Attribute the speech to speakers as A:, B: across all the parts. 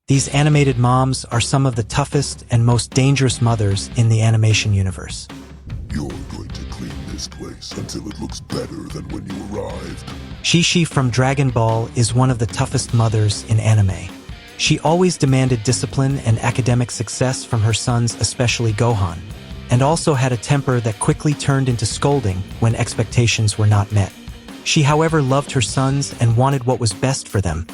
A: These animated moms are some of the toughest and most dangerous mothers in the animation universe.
B: You're going to clean this place until it looks better than when you arrived.
A: Shishi from Dragon Ball is one of the toughest mothers in anime. She always demanded discipline and academic success from her sons, especially Gohan, and also had a temper that quickly turned into scolding when expectations were not met. She, however, loved her sons and wanted what was best for them,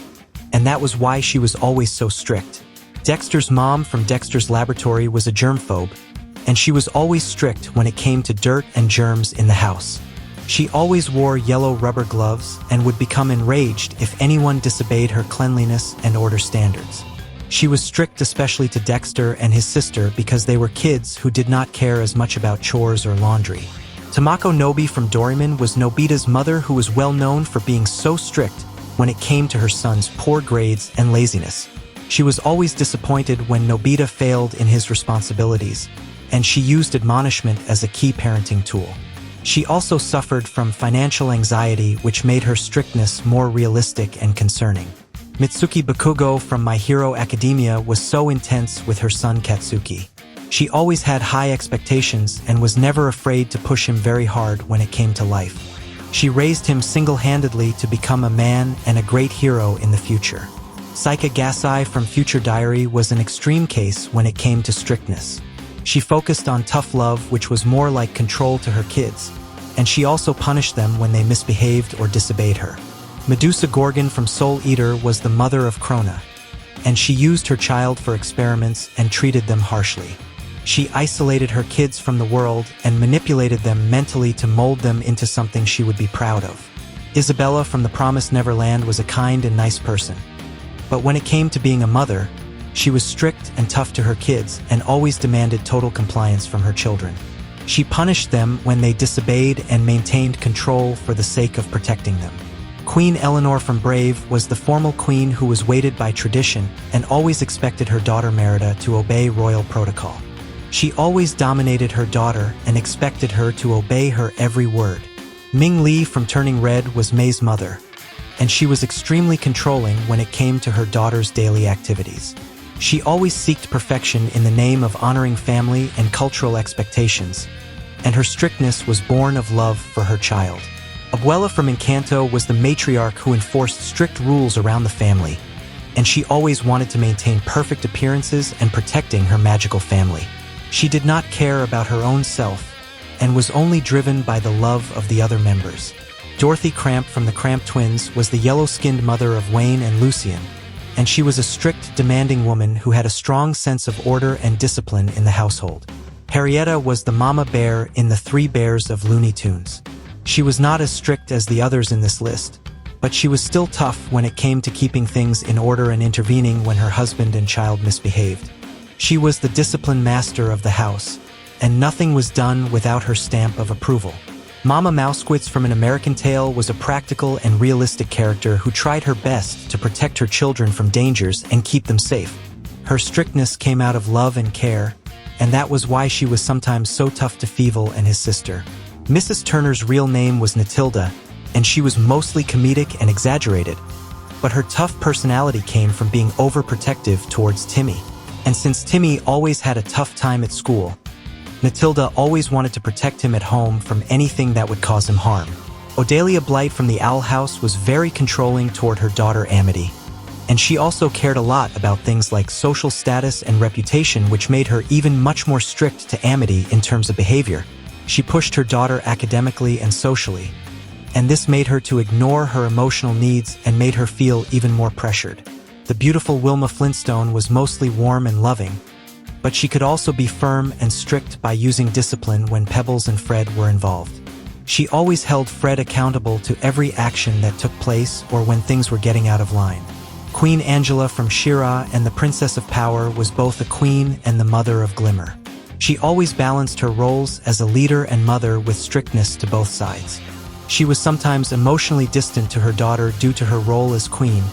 A: and that was why she was always so strict. Dexter's mom from Dexter's Laboratory was a germphobe, and she was always strict when it came to dirt and germs in the house. She always wore yellow rubber gloves and would become enraged if anyone disobeyed her cleanliness and order standards. She was strict especially to Dexter and his sister because they were kids who did not care as much about chores or laundry. Tamako Nobi from Doraemon was Nobita's mother, who was well known for being so strict when it came to her son's poor grades and laziness. She was always disappointed when Nobita failed in his responsibilities, and she used admonishment as a key parenting tool. She also suffered from financial anxiety, which made her strictness more realistic and concerning. Mitsuki Bakugo from My Hero Academia was so intense with her son Katsuki. She always had high expectations and was never afraid to push him very hard when it came to life. She raised him single-handedly to become a man and a great hero in the future. Saika Gasai from Future Diary was an extreme case when it came to strictness. She focused on tough love, which was more like control to her kids, and she also punished them when they misbehaved or disobeyed her. Medusa Gorgon from Soul Eater was the mother of Krona, and she used her child for experiments and treated them harshly. She isolated her kids from the world and manipulated them mentally to mold them into something she would be proud of. Isabella from The Promised Neverland was a kind and nice person, but when it came to being a mother, she was strict and tough to her kids and always demanded total compliance from her children. She punished them when they disobeyed and maintained control for the sake of protecting them. Queen Eleanor from Brave was the formal queen who was weighted by tradition and always expected her daughter Merida to obey royal protocol. She always dominated her daughter and expected her to obey her every word. Ming Li from Turning Red was Mei's mother, and she was extremely controlling when it came to her daughter's daily activities. She always sought perfection in the name of honoring family and cultural expectations, and her strictness was born of love for her child. Abuela from Encanto was the matriarch who enforced strict rules around the family, and she always wanted to maintain perfect appearances and protecting her magical family. She did not care about her own self and was only driven by the love of the other members. Dorothy Cramp from the Cramp Twins was the yellow-skinned mother of Wayne and Lucien, and she was a strict, demanding woman who had a strong sense of order and discipline in the household. Harrietta was the mama bear in the Three Bears of Looney Tunes. She was not as strict as the others in this list, but she was still tough when it came to keeping things in order and intervening when her husband and child misbehaved. She was the discipline master of the house, and nothing was done without her stamp of approval. Mama Mousekewitz from An American Tail was a practical and realistic character who tried her best to protect her children from dangers and keep them safe. Her strictness came out of love and care, and that was why she was sometimes so tough to Fievel and his sister. Mrs. Turner's real name was Natilda, and she was mostly comedic and exaggerated, but her tough personality came from being overprotective towards Timmy. And since Timmy always had a tough time at school, Natilda always wanted to protect him at home from anything that would cause him harm. Odelia Blight from the Owl House was very controlling toward her daughter Amity, and she also cared a lot about things like social status and reputation, which made her even much more strict to Amity in terms of behavior. She pushed her daughter academically and socially, and this made her to ignore her emotional needs and made her feel even more pressured. The beautiful Wilma Flintstone was mostly warm and loving, but she could also be firm and strict by using discipline when Pebbles and Fred were involved. She always held Fred accountable to every action that took place or when things were getting out of line. Queen Angela from She-Ra and the Princess of Power was both a queen and the mother of Glimmer. She always balanced her roles as a leader and mother with strictness to both sides. She was sometimes emotionally distant to her daughter due to her role as queen,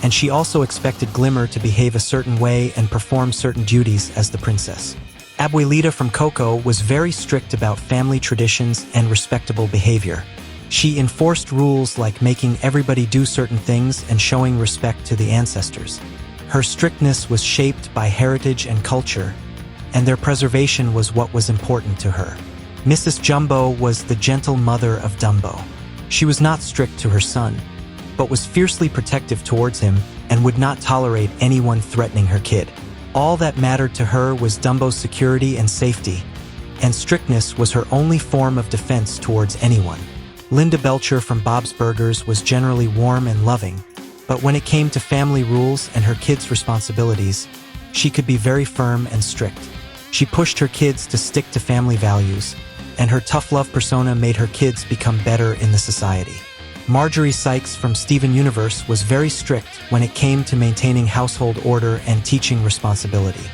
A: and she also expected Glimmer to behave a certain way and perform certain duties as the princess. Abuelita from Coco was very strict about family traditions and respectable behavior. She enforced rules like making everybody do certain things and showing respect to the ancestors. Her strictness was shaped by heritage and culture, and their preservation was what was important to her. Mrs. Jumbo was the gentle mother of Dumbo. She was not strict to her son, but was fiercely protective towards him and would not tolerate anyone threatening her kid. All that mattered to her was Dumbo's security and safety, and strictness was her only form of defense towards anyone. Linda Belcher from Bob's Burgers was generally warm and loving, but when it came to family rules and her kids' responsibilities, she could be very firm and strict. She pushed her kids to stick to family values, and her tough love persona made her kids become better in the society. Marjorie Sykes from Steven Universe was very strict when it came to maintaining household order and teaching responsibility.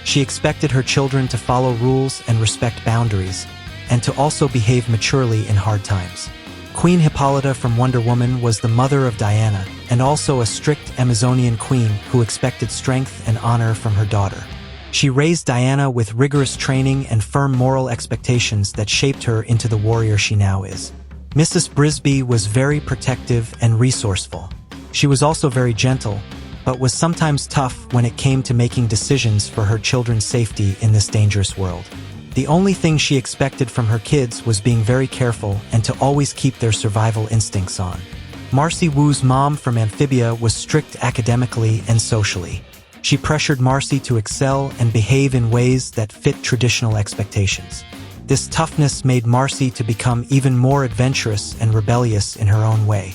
A: She expected her children to follow rules and respect boundaries, and to also behave maturely in hard times. Queen Hippolyta from Wonder Woman was the mother of Diana, and also a strict Amazonian queen who expected strength and honor from her daughter. She raised Diana with rigorous training and firm moral expectations that shaped her into the warrior she now is. Mrs. Brisby was very protective and resourceful. She was also very gentle, but was sometimes tough when it came to making decisions for her children's safety in this dangerous world. The only thing she expected from her kids was being very careful and to always keep their survival instincts on. Marcy Wu's mom from Amphibia was strict academically and socially. She pressured Marcy to excel and behave in ways that fit traditional expectations. This toughness made Marcy to become even more adventurous and rebellious in her own way.